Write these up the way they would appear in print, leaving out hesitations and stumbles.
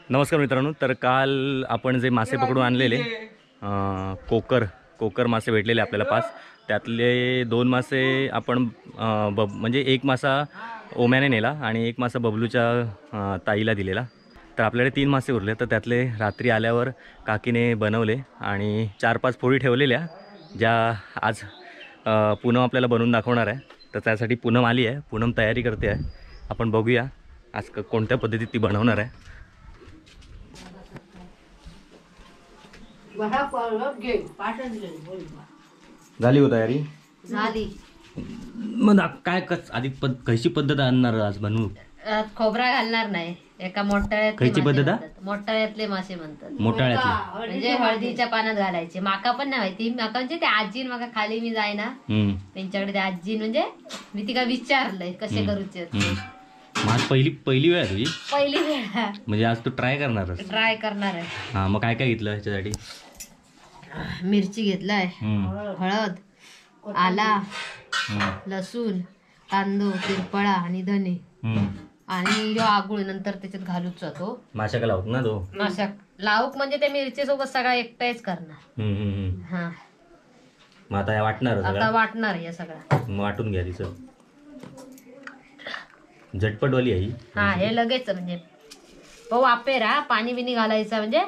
नमस्कार मित्रांनो, तर काल आपण जे मासे पकडून आणलेले कोकर मासे भेटलेले आपल्याला 5, त्यातले 2 मासे आपण म्हणजे एक मासा ओम्याने नेला आणि एक मासा बबलूच्या ताईला दिलेला. तर आपल्याकडे 3 मासे उरले. तर त्यातले रात्री आल्यावर काकीने बनवले आणि 4-5 पोळी ठेवलेल्या, ज्या आज पूनम आपल्याला बनवून दाखवणार आहे. तर त्यासाठी पूनम आली आहे, पूनम तयारी करते आहे. आपण बघूया आज कोणत्या पद्धतीत ती बनवणार आहे. झाली हो तयारी? झाली. मग काय आधी कशी पद्धत आणणार आज बनवू? खोबरा घालणार नाही. एका खयची पद्धत? मोठाळ्यातले मासे म्हणतात. मोठाळ्यातले म्हणजे हळदीच्या पानात घालायचे. माका पण नाही माहिती. माका म्हणजे ते आजीन माका खाली मी जाय ना त्यांच्याकडे, ते आजीन म्हणजे मी तिका विचारलंय कसे करूचे. माझ पहिली वेळ आहे तुझी? पहिली वेळ म्हणजे आज तू ट्राय करणार आहे. हा, मग काय काय घेतलं ह्याच्यासाठी? मिरची घेतलाय, हळद, आला, लसूण, कांदो, तिरपळा आणि धने आणि यो आगुळ नंतर त्याच्यात घालूच जातो. माशा का लावूक ना तो? माशा लावूक म्हणजे ते मिरची सोबत सगळा एकटाच करणार. हा, मग आता वाटणार? आता वाटणार हे सगळं. मग वाटून घ्या. तिचं झटपटवाली आहे. हा, हे लगेच म्हणजे वापेरा पाणी बिनी घालायचं. म्हणजे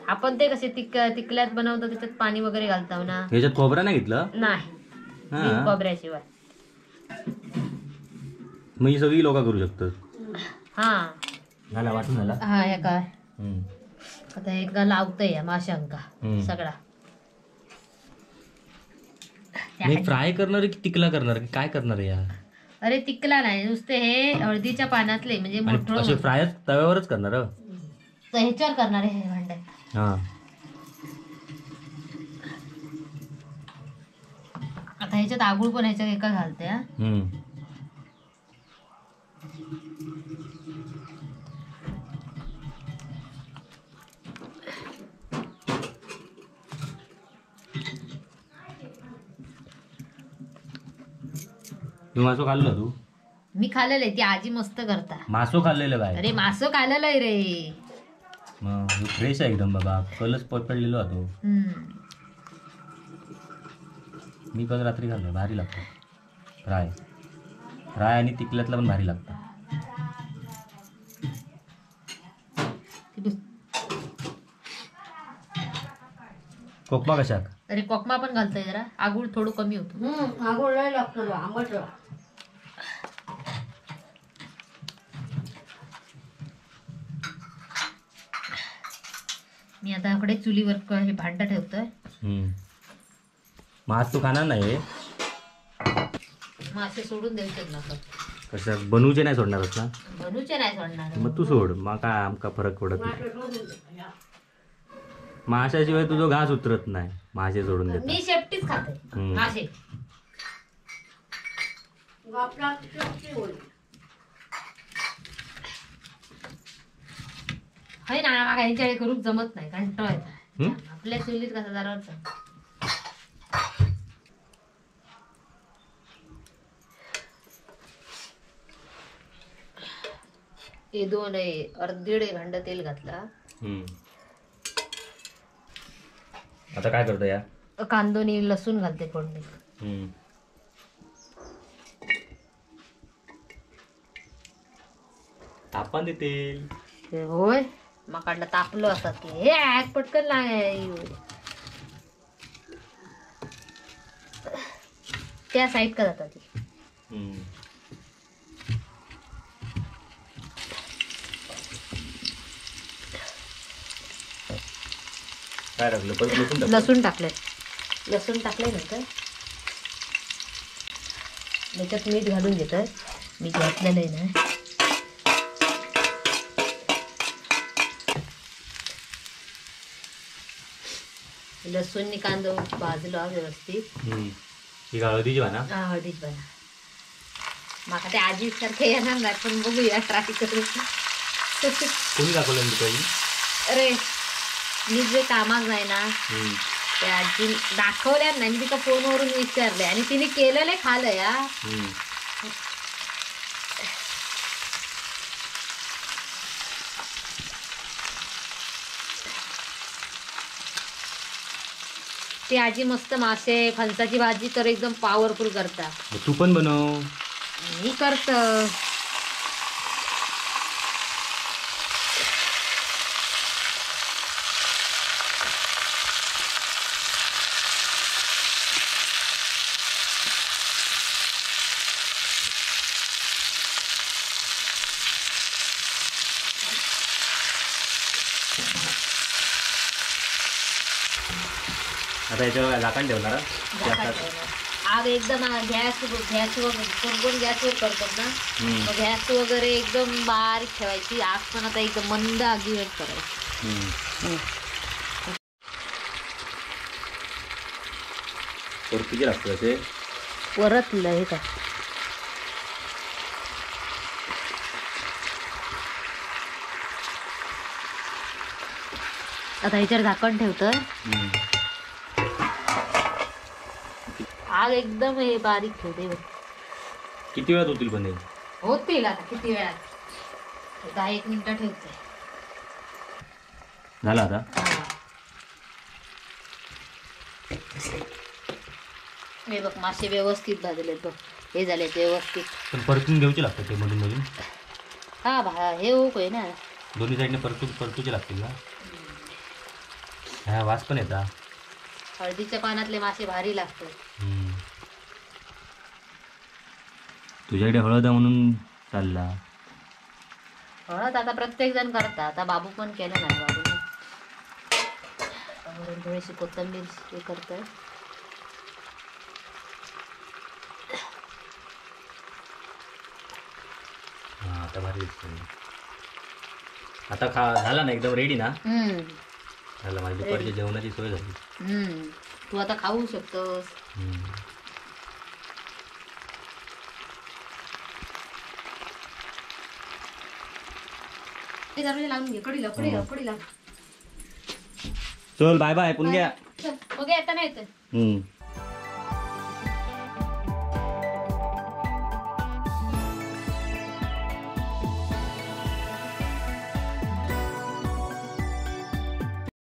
आपण ते कसे तिकल्यात बनवतो त्याच्यात पाणी वगैरे घालतो ना. ह्याच्यात खोबरा नाही घेतलं? नाही, खोबऱ्याशिवाय. मग ही सगळी लोक करू शकतात. हा झाला वाटून झाला. हा, हे काय आता एकदा लावतोय माशांका सगळा. फ्राय करणार की तिकला करणार की काय करणार या? अरे तिकला नाही, नुसते हे हळदीच्या पानातले म्हणजे मोठं फ्राय तव्यावरच करणार? ह्याच्यावर करणार आहे हे भांडे. हा, आता ह्याच्यात आगुळ पण ह्याच्यात एका घालते. मासो खाल्लं तू? मी खाल्लेलं आहे. ती आजी मस्त करता. मासो खाल्लेलं काय? अरे मासो खाल्लेलं आहे रे. मग फ्रेश आहे एकदम बाबा. कलच पडलेलो होतो. मी पण रात्री खाल्लं, भारी लागतं. फ्राय आणि तिकल्यातला पण भारी लागतं. कोकमा कशात? अरे कोकमा पण घालतोय जरा. आगुळ थोडं कमी होतं. आगुळ नाही लागतं आंबट. मी आता इकडे चुलीवर हे भांड ठेवतोय. मास तू खाणार नाही? मासे सोडून द्यायचे ना. कशा बनवूचे नाही सोडणारच ना? बनूचे नाही सोडणार. मग तू सोड, मग काय आमका फरक पडत नाही. माशाशिवाय तुझं घास उतरत नाही. मासे सोडून देत. मी शेपटीच खाते मासे. है ना, मागा ह्याच्या करूक जमत नाही. कंटाळा येतो आपल्या चुलीत कसा जरा. हे 2.5 भांड तेल घातला. आता काय करतो या? कांदोनी लसूण घालते फोडणी. तापण देतील. होय, मकांडला तापलं असतात की हे पटकन नाही. त्या साईड का जातात ती. काय टाकलं? परत लसूण टाकले नंतर त्याच्यात मीठ घालून घेतोय. मीठ घातलेलं आहे ना. लसूण कांदा भाजला व्यवस्थित. ही हळदीची बना? हा, हळदीच बना. माका ते आजी सारखे येणार नाही, पण बघूया ट्राय करू. कोणी दाखवलं? अरे मी जे कामाक जाय ना ते आजी दाखवल्या नाही, मी तिका फोनवरून विचारले आणि तिने केलेलं खाल्लं या. ती आजी मस्त मासे फणसाची भाजी तर एकदम पॉवरफुल करता. तू पण बनव. मी करत. आता याच्यावर झाकण ठेवणार आग एकदम गॅसवर करतात ना, मग गॅस वगैरे एकदम बारीक ठेवायची. आग पण आता एकदम मंद आगीवर करायची. किती लागतं असे परतलं हे का आता ह्याच्यावर झाकण ठेवतं. आग एकदम हे बारीक ठेवते. किती वेळात होतील पण होतील आता किती वेळात, 10-1 मिनिटं ठेवते. झाला आता. हे बघ मासे व्यवस्थित भाजलेत बघ, हे झाले व्यवस्थित. पण परतून घ्यायचे लागतात ते मधून मधून. हा हे होय ना, दोन्ही साईडने परतूचे लागतील ना. हा वास पण येतात. हळदीच्या पानातले मासे भारी लागतात. तुझ्याकडे हळद म्हणून चालला. हळद आता प्रत्येक जण करतात. आता बाबू पण केलं नाही. बाबूने थोडीशी कोथिंबीर हे करतोय. आता भारी दिसतोय. आता झाला ना एकदम रेडी ना. झालं, माझी दुपारच्या जेवणाची सोय झाली. तू आता खाऊ शकतोस. लावून घे कढीला. चल बाय बाय पुन्हा. मग येता नाही येतं.